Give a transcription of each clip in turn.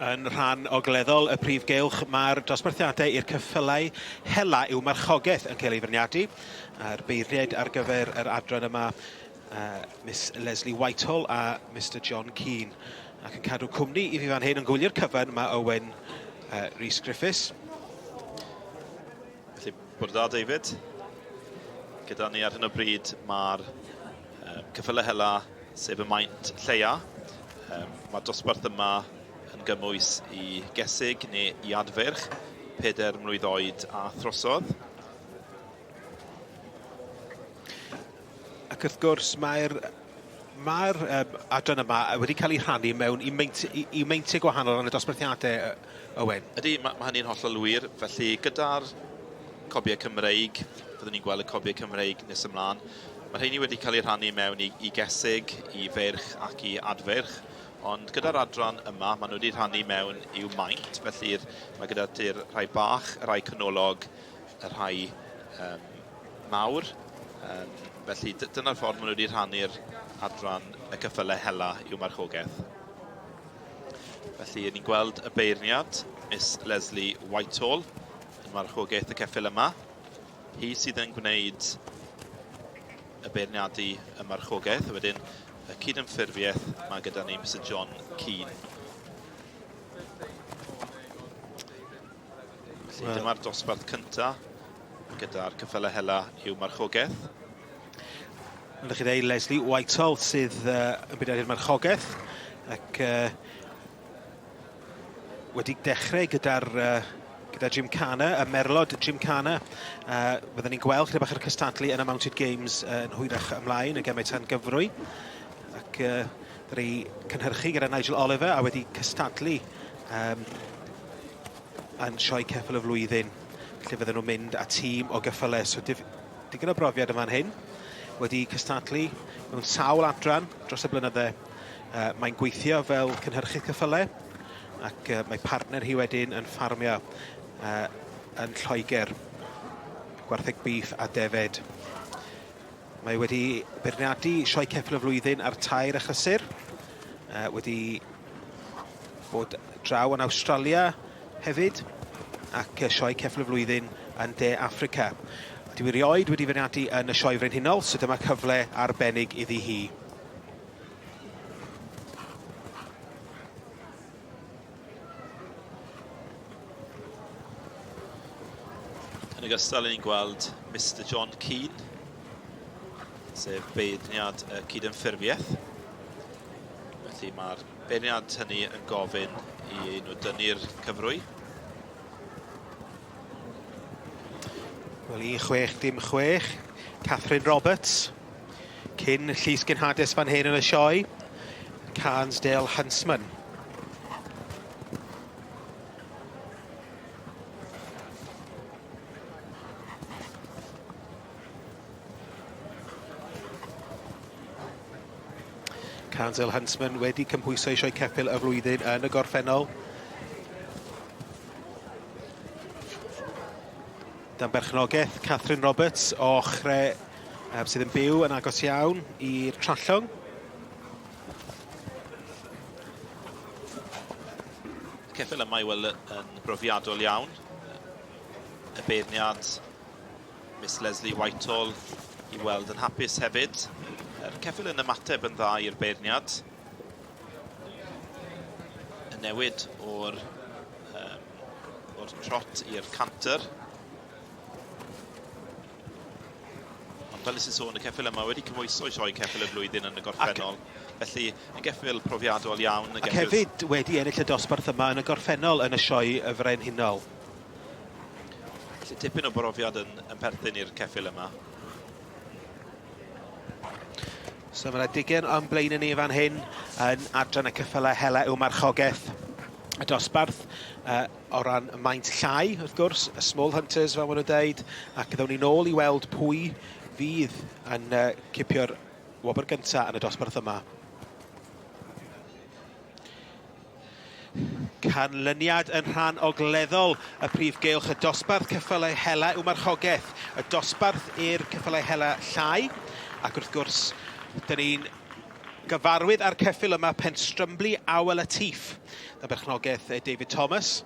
Yn rhan ogleddol y prif gylch, mae'r dosbarthiadau i'r Ceffylau Hela Llai Marchogaeth yn cael ei feirniadu. A'r beiriad ar gyfer yr adran yma, Miss Leslie Whitehall a Mr John Keane. Ac yn cadw cwmni i fi fan hyn yn gwylio'r cyfan, mae Owen Rhys Griffiths. Felly, bwrdd da, David. Gyda ni ar hyn o bryd mae'r Ceffylau Hela, sef y maint lleia. Mae'r dosbarth yma yn gymwys i gesig neu i adferch, 4 mlwydd oed a throsodd. Ac wrth gwrs, mae'r adran yma wedi cael ei rhannu mewn i meintiau gwahanol yn y dosbarthiadau, Owen. Ydy, mae hynny'n hollol wir, felly gyda'r cobiau Cymreig, fyddwn ni'n gweld y cobiau Cymreig nes ymlaen, mae rheini wedi cael ei rhannu mewn i gesig, i ferch ac i adferch. Ond gyda'r adran yma, maen nhw wedi rhannu mewn i'w maint, felly mae gyda ti'r rhai bach, y rhai canolog, y rhai mawr. Felly dyna'r ffordd maen nhw wedi rhannu'r adran y Ceffylau Hela Llai Marchogaeth. Felly ni'n gweld y beirniad, Miss Leslie Whitehall, yn marchogaeth y ceffyl yma. Hi sydd yn gwneud y beirniadu y marchogaeth, wedyn y cydymffurfiaeth mae gyda ni Mr John Keane. Felly dyma'r dosbarth cyntaf gyda'r Ceffylau Hela Llai Marchogaeth. Fel chi ddweud, Leslie Whitehall sydd yn beirniadu'r marchogaeth ac wedi dechrau gyda Gymkhana, y merlod Gymkhana. Byddwn ni'n gweld chydig bach yr cystadlu yn y Mounted Games yn hwyrach ymlaen, yn gymryd tan gyfrwy. Ac dda'n ei cynhyrchu gyda Nigel Oliver a wedi cystadlu yn sioe ceffyl y flwyddyn. Felly fydden nhw'n mynd â tîm o gyffylau. So digon o brofiad yma'n hyn. Wedi cystadlu mewn sawl adran dros y blynydde. Mae'n gweithio fel cynhyrchu cyffylau ac mae partner hi wedyn yn ffarmio yn Lloegr, gwartheg beef a defed. Mae wedi beirniadu sioe ceffyl y flwyddyn ar tair achlysur. Wedi bod draw yn Awstralia hefyd ac sioe ceffyl y flwyddyn yn De Affrica. Wedi wirioed wedi beirniadu yn y sioe frenhinol, so dyma cyfle arbennig iddi hi. Yn ogystal, ni'n gweld Mr John Keane, sef beirniad y cydymffurfiaeth. Felly mae'r beirniad hynny yn gofyn i nhw dynnu'r cyfrwy. Wel, i 6-6, Catherine Roberts, cyn llys gynhades fan hyn yn y sioe, Cairnsdale Huntsman. Cairnsdale Huntsman wedi cymhwyso i sioe ceffyl y flwyddyn yn y gorffennol. Dan berchnogaeth, Catherine Roberts, o ochrau sydd yn byw yn agos iawn i'r Trallwng. Y ceffyl yma i weld yn brofiadol iawn. Y beirniad Miss Leslie Whitehall i weld yn hapus hefyd. Yr ceffyl yn ymateb yn dda i'r beirniad. Y newid o'r trot i'r canter. Ond fel ysyn sôn, y ceffyl yma wedi cymwyso i sioe ceffyl y flwyddyn yn y gorffennol. Felly, yn geffyl profiadol iawn. Ac hefyd wedi ennill y dosbarth yma yn y gorffennol yn y sioe y frenhinol. Felly, tipyn o brofiad yn perthyn i'r ceffyl yma. So mae yna digen o'n blaen yn ni fan hyn yn adran y Ceffylau Hela Llai Marchogaeth. Y dosbarth o ran y maint llai, wrth gwrs, y Small Hunters fel maen nhw'n dweud, ac ddawn ni nôl i weld pwy fydd yn cipio'r wobr gyntaf yn y dosbarth yma. Canlyniad yn rhan ogleddol y prif gylch, y dosbarth Ceffylau Hela Llai Marchogaeth, y dosbarth i'r Ceffylau Hela Llai, ac wrth gwrs, dyn ni'n Gyfarwydd ar ceffyl yma Penstrymlu Sioe Latif. Na berchnogaeth David Thomas.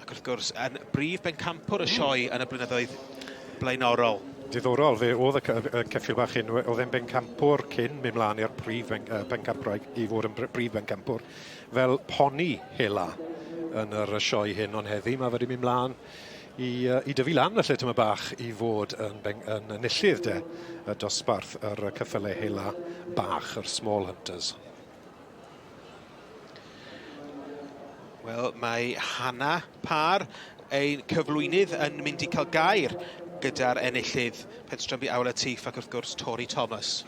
Ac wrth gwrs yn brif bencampwr y sioe yn y blynyddoedd blaenorol. Diddorol, fe oedd y ceffyl bach hyn, oedd e'n bencampwr cyn mynd mlaen i'r brif bencampwr i fod yn brif bencampwr. Fel poni Hela yn yr sioe hyn, ond heddi mae wedi mynd mlaen i dyfu lan y lle tyma bach i fod yn enillydd y dosbarth yr ceffylau Hela bach, yr small hunters. Wel, mae Hannah Parr, ein cyflwynydd, yn mynd i cael gair gyda'r enillydd Penstrymlu Sioe Latif ac wrth gwrs Tori Thomas.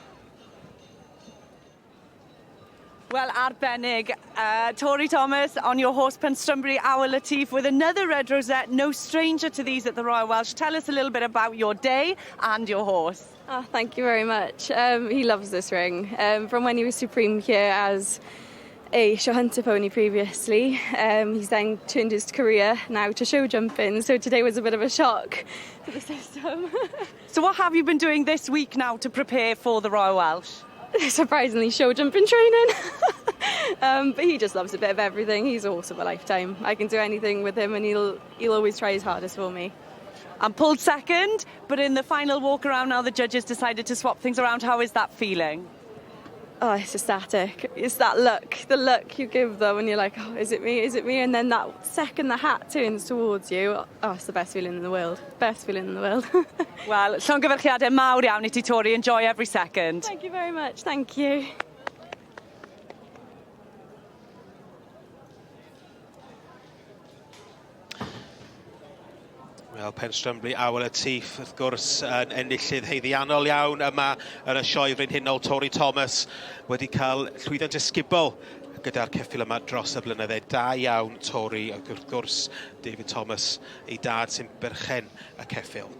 Well, arbennig. Tori Thomas on your horse Penstrymlu Sioe Latif with another red rosette, no stranger to these at the Royal Welsh. Tell us a little bit about your day and your horse. Oh, thank you very much. He loves this ring. From when he was supreme here as a show hunter pony previously, he's then turned his career now to show jumping, so today was a bit of a shock to the system. So what have you been doing this week now to prepare for the Royal Welsh? Surprisingly show jumping training. But he just loves a bit of everything. He's a horse of a lifetime. I can do anything with him and he'll always try his hardest for me. And pulled second, but in the final walk around now the judges decided to swap things around. How is that feeling? Oh, it's ecstatic. It's that look, the look you give them and you're like, oh, is it me, is it me? And then that second the hat turns towards you, oh, it's the best feeling in the world. Best feeling in the world. Wel, llongyfarchiadau mawr iawn I ti, Tori. Enjoy every second. Thank you very much, thank you. Wel, Penstrymlu Sioe Latif, wrth gwrs, yn enillydd heiddiannol iawn yma yn y sioe frenhinol. Tori Thomas wedi cael llwyddiant ysgubol gyda'r ceffyl yma dros y blynyddoedd. Da iawn, Tori, ac wrth gwrs, David Thomas, ei dad sy'n berchen y ceffyl.